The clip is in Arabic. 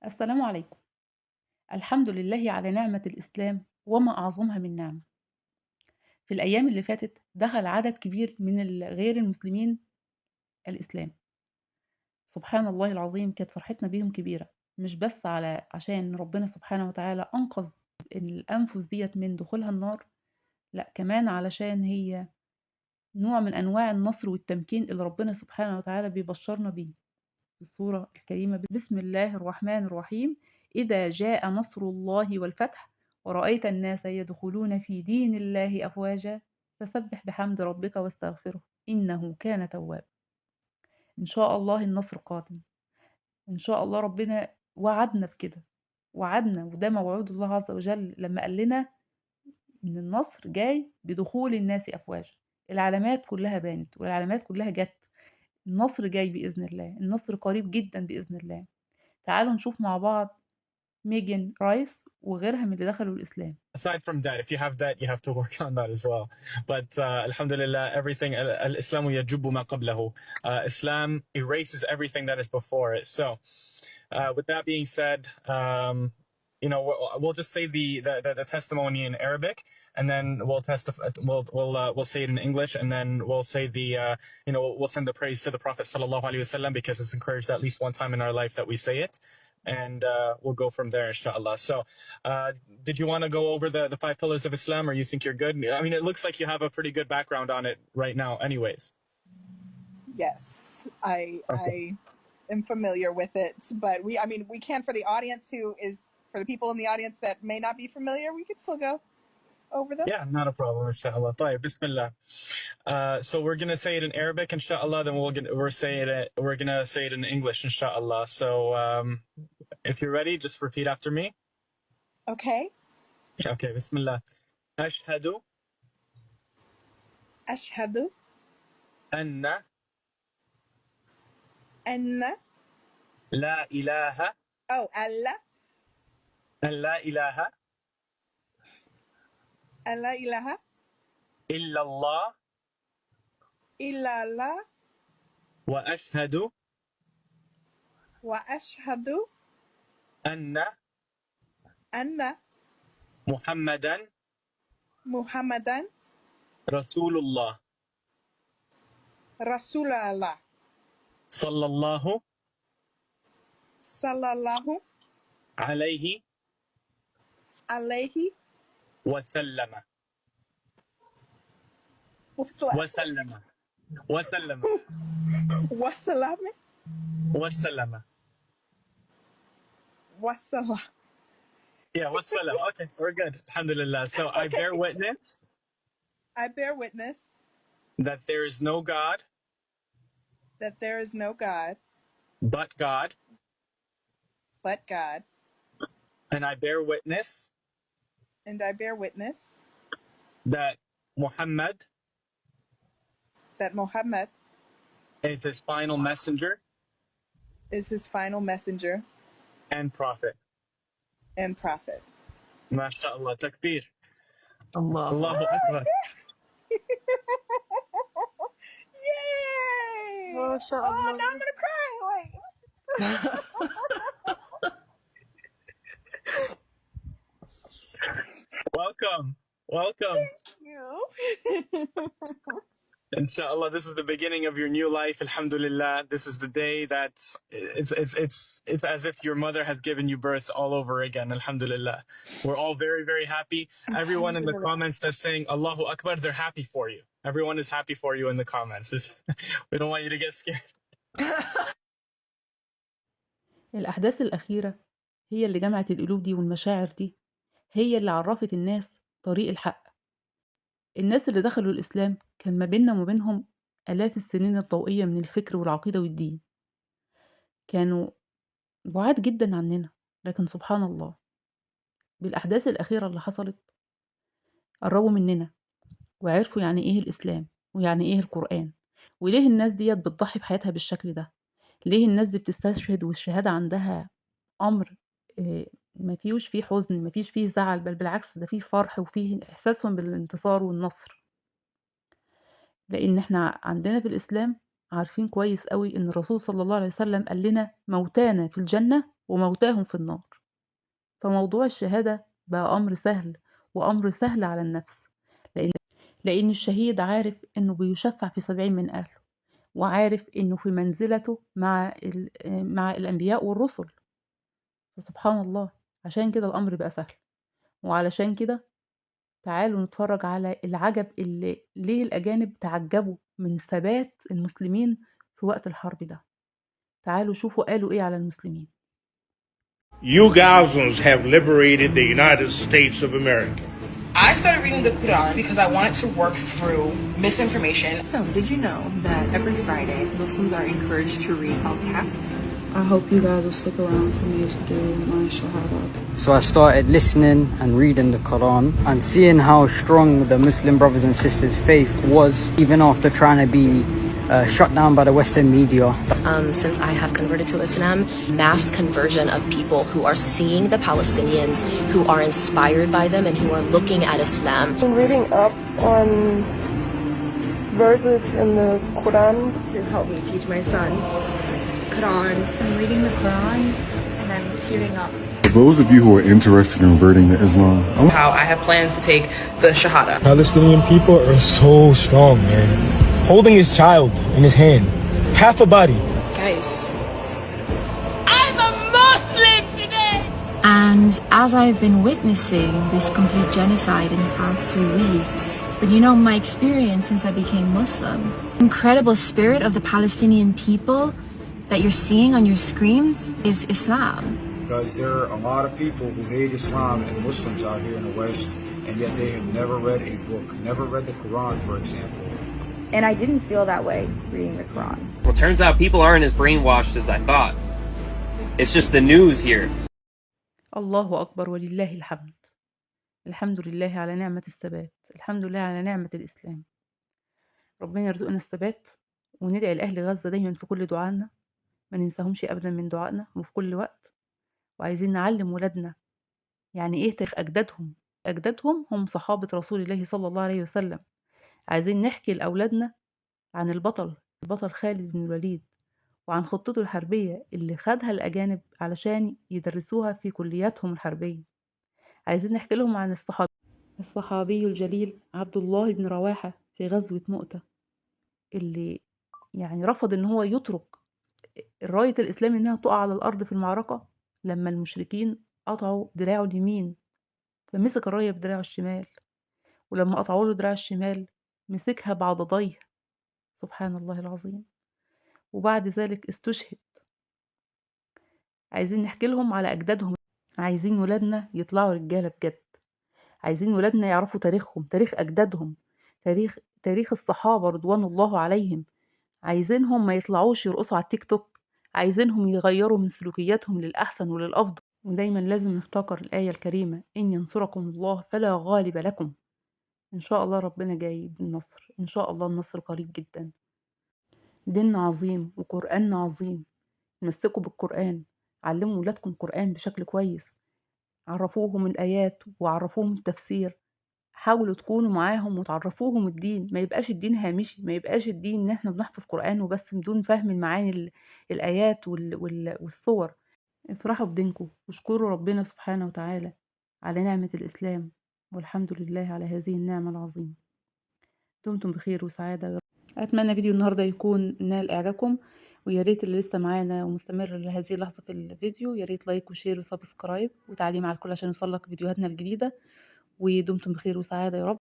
السلام عليكم. الحمد لله على نعمة الإسلام وما أعظمها من نعمة. في الأيام اللي فاتت دخل عدد كبير من غير المسلمين الإسلام. سبحان الله العظيم كانت فرحتنا بيهم كبيرة، مش بس عشان ربنا سبحانه وتعالى أنقذ الأنفس ديّة من دخولها النار، لأ كمان علشان هي نوع من أنواع النصر والتمكين اللي ربنا سبحانه وتعالى بيبشرنا بيه. في السورة الكريمة بسم الله الرحمن الرحيم إذا جاء نصر الله والفتح ورأيت الناس يدخلون في دين الله أفواجا فسبح بحمد ربك واستغفره إنه كان توابا. إن شاء الله النصر قادم، إن شاء الله ربنا وعدنا بكده، وعدنا وده موعود الله عز وجل لما قال لنا إن النصر جاي بدخول الناس أفواجا. العلامات كلها بانت والعلامات كلها جت، النصر جاي بإذن الله، النصر قريب جدا بإذن الله. تعالوا نشوف مع بعض ميجان رايس وغيرها من اللي دخلوا الإسلام. Aside from that, if you have that, you have to work on that as well. But alhamdulillah, everything, al-Islamu yajubu ma qablahu. Islam erases everything that is before it. So, with that being said, we'll just say the testimony in Arabic, and then we'll testify. We'll say it in English, and then we'll say we'll send the praise to the Prophet sallallahu alaihi wasallam because it's encouraged at least one time in our life that we say it, and we'll go from there, inshallah. So, did you want to go over the five pillars of Islam, or you think you're good? I mean, it looks like you have a pretty good background on it right now, anyways. Yes, I am familiar with it, but we can, for the audience for the people in the audience that may not be familiar, we could still go over them. Yeah, not a problem, inshallah. طيب, Bismillah. So we're gonna say it in Arabic, inshallah. Then we're gonna say it in English, inshallah. So if you're ready, just repeat after me. Okay. Okay, Bismillah. أشهد أشهد أن أن لا إله ألا أن لا إله ألا إله إلا الله إلا الله وأشهد وأشهد أن أن محمدا محمدا رسول الله رسول الله صلى الله صلى الله عليه عليه وسلم وسلم وسلم وسلم وسلم. وسلم. Yeah, وسلم. Okay, we're good. Alhamdulillah. So I bear witness I bear witness that there is no God that there is no God but God, but God, and I bear witness and I bear witness that Muhammad that Muhammad is his final messenger is his final messenger and prophet. and prophet. MashaAllah. Takbir. Allah. Allahu Akbar. Yay! ما شاء Oh, الله. now I'm gonna cry. Wait. Welcome. Welcome. You. Inshallah, this is the beginning of your new life. Alhamdulillah. This is the day that it's as if your mother has given you birth all over again. Alhamdulillah. We're all very, very happy. Everyone in the comments that's saying Allahu Akbar, they're happy for you. Everyone is happy for you in the comments. We don't want you to get scared. الأحداث الأخيرة هي اللي جمعت القلوب دي والمشاعر دي، هي اللي عرفت الناس طريق الحق. الناس اللي دخلوا الإسلام كان ما بيننا وما بينهم آلاف السنين الضوئية من الفكر والعقيدة والدين، كانوا بعاد جدا عننا، لكن سبحان الله بالأحداث الأخيرة اللي حصلت قربوا مننا وعرفوا يعني إيه الإسلام ويعني إيه القرآن، وليه الناس ديّة بتضحي بحياتها بالشكل ده، ليه الناس دي بتستشهد والشهادة عندها أمر ما فيهوش فيه حزن، ما فيش فيه زعل، بل بالعكس ده فيه فرح وفيه إحساسهم بالانتصار والنصر. لإن إحنا عندنا في الإسلام عارفين كويس أوي إن الرسول صلى الله عليه وسلم قال لنا موتانا في الجنة وموتاهم في النار. فموضوع الشهادة بقى أمر سهل وأمر سهل على النفس، لأن لأن الشهيد عارف إنه بيشفع في 70 من أهله، وعارف إنه في منزلته مع الأنبياء والرسل. فسبحان الله، عشان كده الأمر بقى سهل. وعلشان كده تعالوا نتفرج على العجب اللي ليه الأجانب تعجبوا من ثبات المسلمين في وقت الحرب ده. تعالوا شوفوا قالوا إيه على المسلمين. You Gazans have liberated the United States of America. I started reading the Quran because I wanted to work through misinformation. So, did you know that every Friday Muslims are encouraged to read Al-Kahf? I hope you guys will stick around for me to do my shahada. So I started listening and reading the Quran and seeing how strong the Muslim brothers and sisters' faith was, even after trying to be shut down by the Western media. Since I have converted to Islam, mass conversion of people who are seeing the Palestinians, who are inspired by them and who are looking at Islam. I'm reading up on verses in the Quran to help me teach my son Quran. I'm reading the Quran and I'm tearing up. For those of you who are interested in converting to Islam, How I have plans to take the Shahada. Palestinian people are so strong, man. Holding his child in his hand, half a body. Guys, I'm a Muslim today! And as I've been witnessing this complete genocide in the past 3 weeks, but you know, my experience since I became Muslim, incredible spirit of the Palestinian people that you're seeing on your screens is Islam. Because there are a lot of people who hate Islam and Muslims out here in the West, and yet they have never read a book, never read the Quran, for example. And I didn't feel that way reading the Quran. Well, turns out people aren't as brainwashed as I thought. It's just the news here. الله أكبر ولله الحمد. الحمد لله على نعمة الثبات، الحمد لله على نعمة الإسلام. ربنا يرزقنا الثبات، وندعي لأهل غزة دايما في كل دعائنا، ما ننساهمش أبدا من دعائنا وفي كل وقت. وعايزين نعلم ولادنا يعني إيه تاريخ أجدادهم. أجدادهم هم صحابة رسول الله صلى الله عليه وسلم. عايزين نحكي لأولادنا عن البطل خالد بن الوليد، وعن خطته الحربية اللي خدها الأجانب علشان يدرسوها في كلياتهم الحربية. عايزين نحكي لهم عن الصحابي الجليل عبد الله بن رواحة في غزوة مؤتة، اللي يعني رفض إن هو يترك راية الإسلام إنها تقع على الأرض في المعركة لما المشركين قطعوا دراعه اليمين، فمسك الراية بدراعه الشمال، ولما قطعوا له دراع الشمال مسكها بعضديه. سبحان الله العظيم. وبعد ذلك استشهد. عايزين نحكي لهم على أجدادهم. عايزين ولادنا يطلعوا رجالة بجد. عايزين ولادنا يعرفوا تاريخهم، تاريخ أجدادهم، تاريخ الصحابة رضوان الله عليهم. عايزينهم ما يطلعوش يرقصوا على التيك توك، عايزينهم يغيروا من سلوكياتهم للأحسن وللأفضل. ودايما لازم نفتكر الآية الكريمة: إن ينصركم الله فلا غالب لكم. إن شاء الله ربنا جاي بالنصر، إن شاء الله النصر قريب جدا. ديننا عظيم وقرآننا عظيم. تمسكوا بالقرآن، علموا ولادكم القرآن بشكل كويس، عرفوهم الآيات وعرفوهم التفسير. حاولوا تكونوا معاهم وتعرفوهم الدين، ما يبقاش الدين هامشي، ما يبقاش الدين ان احنا بنحفظ قرآن وبس بدون فهم المعاني الآيات والصور. افرحوا بدينكم واشكروا ربنا سبحانه وتعالى على نعمة الإسلام، والحمد لله على هذه النعمة العظيمة. دمتم بخير وسعادة يا رب. أتمنى فيديو النهاردة يكون نال إعجابكم، ويا ريت اللي لسه معانا ومستمر لهذه اللحظة في الفيديو يا ريت لايك وشير وسبسكرايب وتعليق على الكل عشان يوصلك فيديوهاتنا الجديدة. ودمتم بخير وسعادة يا رب.